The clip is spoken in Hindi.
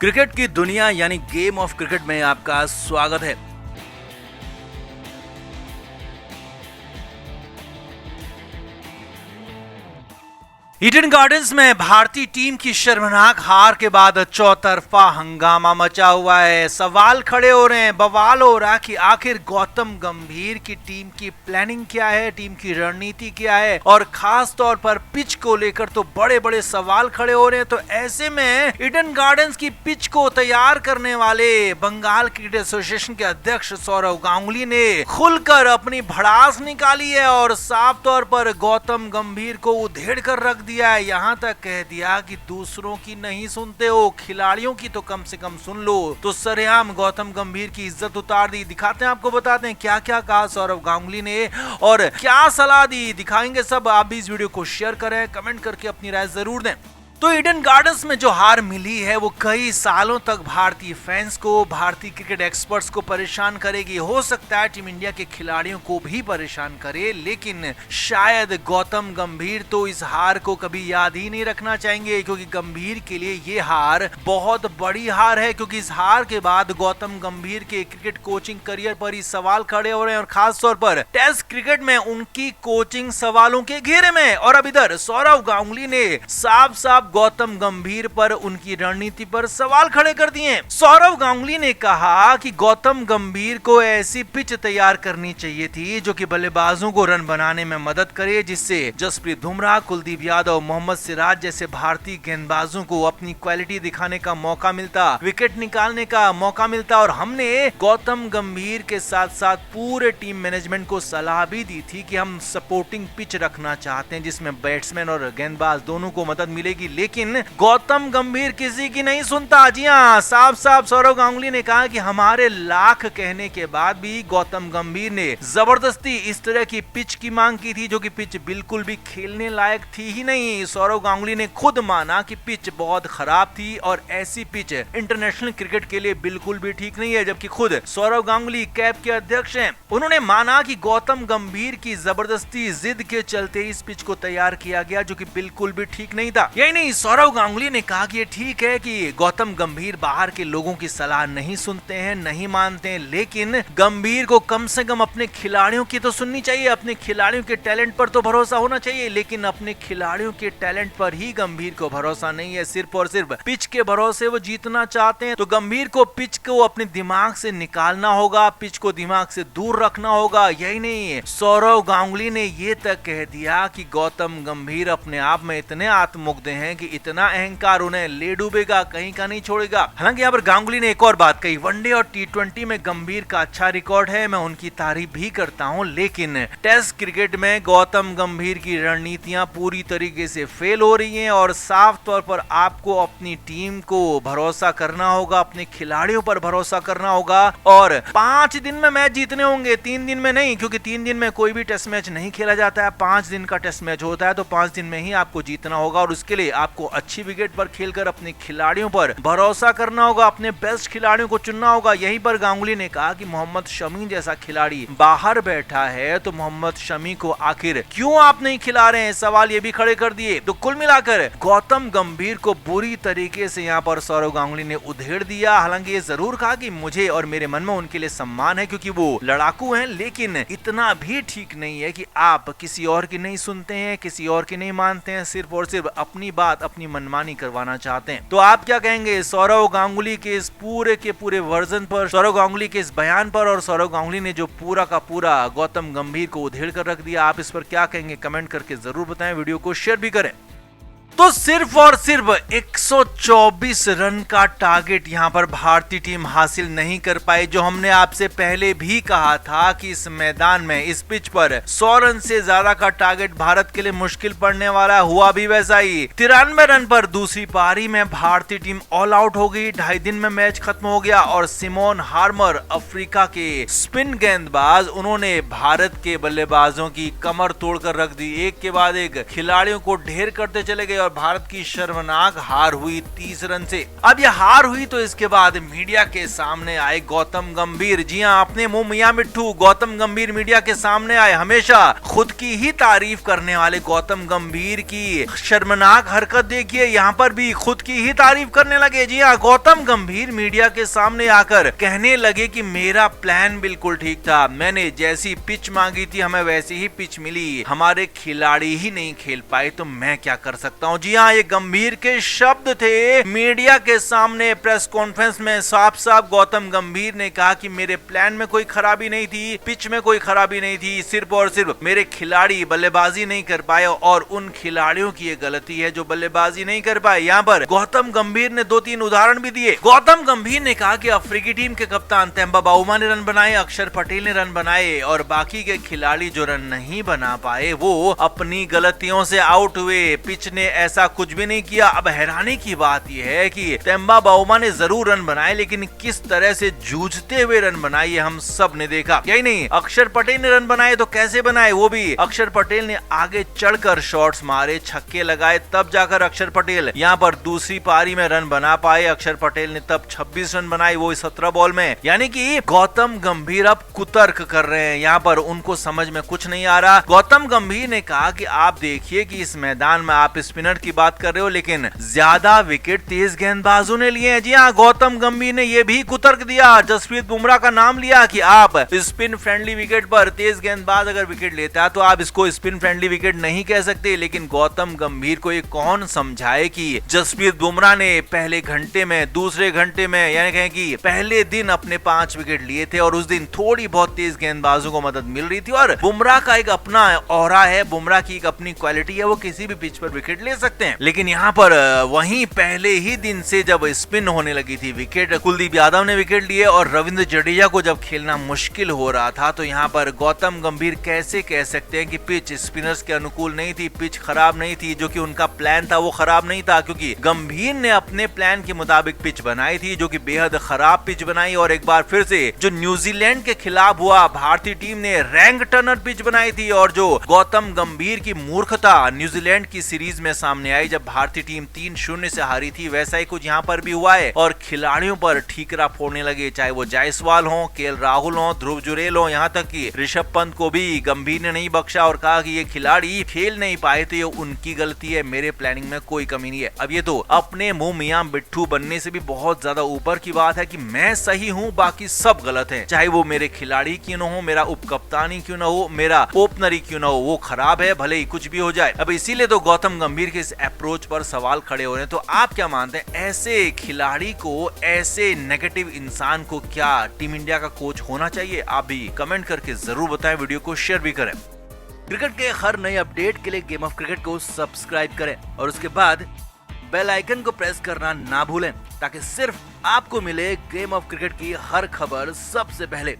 क्रिकेट की दुनिया यानी गेम ऑफ क्रिकेट में आपका स्वागत है। ईडन गार्डन्स में भारतीय टीम की शर्मनाक हार के बाद चौतरफा हंगामा मचा हुआ है। सवाल खड़े हो रहे हैं, बवाल हो रहा है कि आखिर गौतम गंभीर की टीम की प्लानिंग क्या है, टीम की रणनीति क्या है, और खास तौर पर पिच को लेकर तो बड़े बड़े सवाल खड़े हो रहे हैं। तो ऐसे में ईडन गार्डन्स की पिच को तैयार करने वाले बंगाल क्रिकेट एसोसिएशन के अध्यक्ष सौरव गांगुली ने खुलकर अपनी भड़ास निकाली है और साफ तौर पर गौतम गंभीर को उधेड़ कर रख दिया है। यहां तक कह दिया कि दूसरों की नहीं सुनते हो, खिलाड़ियों की तो कम से कम सुन लो। तो सरेआम गौतम गंभीर की इज्जत उतार दी। दिखाते हैं, आपको बताते हैं क्या क्या कहा सौरव गांगुली ने और क्या सलाह दी, दिखाएंगे सब। आप भी इस वीडियो को शेयर करें, कमेंट करके अपनी राय जरूर दें। तो ईडन गार्डन्स में जो हार मिली है वो कई सालों तक भारतीय फैंस को, भारतीय क्रिकेट एक्सपर्ट्स को परेशान करेगी। हो सकता है टीम इंडिया के खिलाड़ियों को भी परेशान करे, लेकिन शायद गौतम गंभीर तो इस हार को कभी याद ही नहीं रखना चाहेंगे, क्योंकि गंभीर के लिए ये हार बहुत बड़ी हार है। क्योंकि इस हार के बाद गौतम गंभीर के क्रिकेट कोचिंग करियर पर ही सवाल खड़े हो रहे हैं और खास तौर पर टेस्ट क्रिकेट में उनकी कोचिंग सवालों के घेरे में। और अब इधर सौरव गांगुली ने साफ साफ गौतम गंभीर पर, उनकी रणनीति पर सवाल खड़े कर दिए। सौरव गांगुली ने कहा कि गौतम गंभीर को ऐसी पिच तैयार करनी चाहिए थी जो कि बल्लेबाजों को रन बनाने में मदद करे, जिससे जसप्रीत बुमराह, कुलदीप यादव, मोहम्मद सिराज जैसे भारतीय गेंदबाजों को अपनी क्वालिटी दिखाने का मौका मिलता, विकेट निकालने का मौका मिलता। और हमने गौतम गंभीर के साथ साथ पूरे टीम मैनेजमेंट को सलाह भी दी थी कि हम सपोर्टिंग पिच रखना चाहते हैं जिसमें बैट्समैन और गेंदबाज दोनों को मदद मिलेगी, लेकिन गौतम गंभीर किसी की नहीं सुनता। जी हाँ, साफ साफ सौरव गांगुली ने कहा कि हमारे लाख कहने के बाद भी गौतम गंभीर ने जबरदस्ती इस तरह की पिच की मांग की थी जो कि पिच बिल्कुल भी खेलने लायक थी ही नहीं। सौरव गांगुली ने खुद माना कि पिच बहुत खराब थी और ऐसी पिच इंटरनेशनल क्रिकेट के लिए बिल्कुल भी ठीक नहीं है। जबकि खुद सौरव गांगुली कैप के अध्यक्ष हैं, उन्होंने माना कि गौतम गंभीर की जबरदस्ती जिद के चलते इस पिच को तैयार किया गया जो कि बिल्कुल भी ठीक नहीं था। यही नहीं, सौरव गांगुली ने कहा कि ये ठीक है कि गौतम गंभीर बाहर के लोगों की सलाह नहीं सुनते हैं, नहीं मानते हैं, लेकिन गंभीर को कम से कम अपने खिलाड़ियों की तो सुननी चाहिए, अपने खिलाड़ियों के टैलेंट पर तो भरोसा होना चाहिए। लेकिन अपने खिलाड़ियों के टैलेंट पर ही गंभीर को भरोसा नहीं है, सिर्फ और सिर्फ पिच के भरोसे वो जीतना चाहते हैं। तो गंभीर को पिच को अपने दिमाग से निकालना होगा, पिच को दिमाग से दूर रखना होगा। यही नहीं, सौरव गांगुली ने ये तक कह दिया कि गौतम गंभीर अपने आप में इतने आत्ममुग्ध हैं कि इतना अहंकार उन्हें ले डूबेगा, कहीं का नहीं छोड़ेगा। हालांकि यहाँ पर गांगुली ने एक और बात कही, वनडे और टी20 में गंभीर का अच्छा रिकॉर्ड है, मैं उनकी तारीफ भी करता हूँ, लेकिन टेस्ट क्रिकेट में गौतम गंभीर की रणनीतियां पूरी तरीके से फेल हो रही हैं। और साफ तौर पर आपको अपनी टीम को भरोसा करना होगा, अपने खिलाड़ियों पर भरोसा करना होगा। और 5 दिन में मैच जीतने होंगे, 3 दिन में नहीं, क्योंकि 3 दिन में कोई भी टेस्ट मैच नहीं खेला जाता है, 5 दिन का टेस्ट मैच होता है। तो 5 दिन में ही आपको जीतना होगा और उसके लिए आपको अच्छी विकेट पर खेलकर अपने खिलाड़ियों पर भरोसा करना होगा, अपने बेस्ट खिलाड़ियों को चुनना होगा। यहीं पर गांगुली ने कहा कि मोहम्मद शमी जैसा खिलाड़ी बाहर बैठा है, तो मोहम्मद शमी को आखिर क्यों आप नहीं खिला रहे हैं, सवाल ये भी खड़े कर दिए। तो कुल मिलाकर गौतम गंभीर को बुरी तरीके से यहाँ पर सौरव गांगुली ने उधेड़ दिया। हालांकि ये जरूर कहा कि मुझे और मेरे मन में उनके लिए सम्मान है क्योंकि वो लड़ाकू हैं, लेकिन इतना भी ठीक नहीं है कि आप किसी और की नहीं सुनते हैं, किसी और की नहीं मानते हैं, सिर्फ और सिर्फ अपनी बात, अपनी मनमानी करवाना चाहते हैं। तो आप क्या कहेंगे सौरव गांगुली के इस पूरे के पूरे वर्जन पर, सौरव गांगुली के इस बयान पर, और सौरव गांगुली ने जो पूरा का पूरा गौतम गंभीर को उधेड़ कर रख दिया, आप इस पर क्या कहेंगे कमेंट करके जरूर बताएं, वीडियो को शेयर भी करें। तो सिर्फ और सिर्फ 124 रन का टारगेट यहां पर भारतीय टीम हासिल नहीं कर पाई, जो हमने आपसे पहले भी कहा था कि इस मैदान में, इस पिच पर 100 रन से ज्यादा का टारगेट भारत के लिए मुश्किल पड़ने वाला। हुआ भी वैसा ही। 93 रन पर दूसरी पारी में भारतीय टीम ऑल आउट हो गई, 2.5 दिन में मैच खत्म हो गया। और सिमोन हार्मर, अफ्रीका के स्पिन गेंदबाज, उन्होंने भारत के बल्लेबाजों की कमर तोड़कर रख दी, एक के बाद एक खिलाड़ियों को ढेर करते चले गए। और भारत की शर्मनाक हार हुई 30 रन से। अब यह हार हुई तो इसके बाद मीडिया के सामने आए गौतम गंभीर। जी हां, अपने मुंह मियां मिट्ठू गौतम गंभीर मीडिया के सामने आए। हमेशा खुद की ही तारीफ करने वाले गौतम गंभीर की शर्मनाक हरकत देखिए, यहाँ पर भी खुद की ही तारीफ करने लगे। जी हाँ, गौतम गंभीर मीडिया के सामने आकर कहने लगे कि मेरा प्लान बिल्कुल ठीक था, मैंने जैसी पिच मांगी थी हमें वैसी ही पिच मिली, हमारे खिलाड़ी ही नहीं खेल पाए तो मैं क्या कर सकता हूँ। जी हाँ, ये गंभीर के शब्द थे। मीडिया के सामने प्रेस कॉन्फ्रेंस में साफ साफ गौतम गंभीर ने कहा कि मेरे प्लान में कोई खराबी नहीं थी, पिच में कोई खराबी नहीं थी, सिर्फ और सिर्फ मेरे खिलाड़ी बल्लेबाजी नहीं कर पाए और उन खिलाड़ियों की ये गलती है जो बल्लेबाजी नहीं कर पाए। यहाँ पर गौतम गंभीर ने 2-3 उदाहरण भी दिए। गौतम गंभीर ने कहा कि अफ्रीकी टीम के कप्तान तेम्बा बाउमा ने रन बनाए, अक्षर पटेल ने रन बनाए और बाकी के खिलाड़ी जो रन नहीं बना पाए वो अपनी गलतियों से आउट हुए। पिच ने ऐसा कुछ भी नहीं किया। अब हैरानी की बात यह है कि तेम्बा बाउमा ने जरूर रन बनाए लेकिन किस तरह से जूझते हुए रन बनाए ये हम सब ने देखा। यही नहीं, अक्षर पटेल ने रन बनाए तो कैसे बनाए, वो भी अक्षर पटेल ने आगे चढ़कर शॉट्स मारे, छक्के लगाए, तब जाकर अक्षर पटेल यहाँ पर दूसरी पारी में रन बना पाए। अक्षर पटेल ने तब 26 रन बनाए, वो 17 बॉल में। यानी कि गौतम गंभीर अब कुतर्क कर रहे हैं, यहाँ पर उनको समझ में कुछ नहीं आ रहा। गौतम गंभीर ने कहा कि आप देखिए कि इस मैदान में आप स्पिनर की बात कर रहे हो लेकिन ज्यादा विकेट तेज गेंदबाजों ने लिए हैं। जी हाँ, गौतम गंभीर ने यह भी कुतर्क दिया, जसप्रीत बुमराह का नाम लिया कि आप स्पिन फ्रेंडली विकेट पर तेज गेंदबाज अगर विकेट लेता है तो आप इसको स्पिन फ्रेंडली विकेट नहीं कह सकते। लेकिन गौतम गंभीर को ये कौन समझाए कि जसप्रीत बुमराह ने पहले घंटे में, दूसरे घंटे में, यानी कहें कि पहले दिन अपने 5 विकेट लिए थे और उस दिन थोड़ी बहुत तेज गेंदबाजों को मदद मिल रही थी और बुमराह का एक अपना ऑरा है, बुमराह की एक अपनी क्वालिटी है, वो किसी भी पिच पर विकेट ले सकते हैं। लेकिन यहाँ पर वहीं पहले ही दिन से जब स्पिन होने लगी थी, विकेट कुलदीप यादव ने विकेट लिए और रविंद्र जडेजा को जब खेलना मुश्किल हो रहा था तो यहाँ पर गौतम गंभीर कैसे कह सकते हैं कि पिच स्पिनर्स के अनुकूल नहीं थी, पिच खराब नहीं थी। जो कि उनका प्लान था वो खराब नहीं था क्योंकि गंभीर ने अपने प्लान के मुताबिक पिच बनाई थी जो कि बेहद खराब पिच बनाई। और एक बार फिर से जो न्यूजीलैंड के खिलाफ हुआ, भारतीय टीम ने रैंक टर्नर पिच बनाई थी और जो गौतम गंभीर की मूर्खता न्यूजीलैंड की सीरीज में सामने आई जब भारतीय टीम 3-0 से हारी थी, वैसा ही कुछ यहाँ पर भी हुआ है और खिलाड़ियों पर ठीकरा फोड़ने लगे, चाहे वो जायसवाल हो, केएल राहुल हो, ध्रुव जुरेल हो, यहाँ तक कि ऋषभ पंत को भी गंभीर ने नहीं बख्शा और कहा कि ये खिलाड़ी खेल नहीं पाए तो ये उनकी गलती है, मेरे प्लानिंग में कोई कमी नहीं है। अब ये तो अपने मुंह मियां मिट्ठू बनने से भी बहुत ज्यादा ऊपर की बात है कि मैं सही हूँ बाकी सब गलत है, चाहे वो मेरे खिलाड़ी क्यों न हो, मेरा उपकप्तान ही क्यों न हो, मेरा ओपनर ही क्यों न हो, वो खराब है, भले ही कुछ भी हो जाए। अब इसीलिए तो गौतम गंभीर के इस अप्रोच पर सवाल खड़े हो रहे हैं। तो आप क्या मानते हैं, ऐसे खिलाड़ी को, ऐसे नेगेटिव इंसान को क्या टीम इंडिया का कोच होना चाहिए? आप भी कमेंट करके जरूर बताएं, वीडियो को शेयर भी करें। क्रिकेट के हर नए अपडेट के लिए गेम ऑफ क्रिकेट को सब्सक्राइब करें और उसके बाद बेल आइकन को प्रेस करना ना भूलें ताकि सिर्फ आपको मिले गेम ऑफ क्रिकेट की हर खबर सबसे पहले।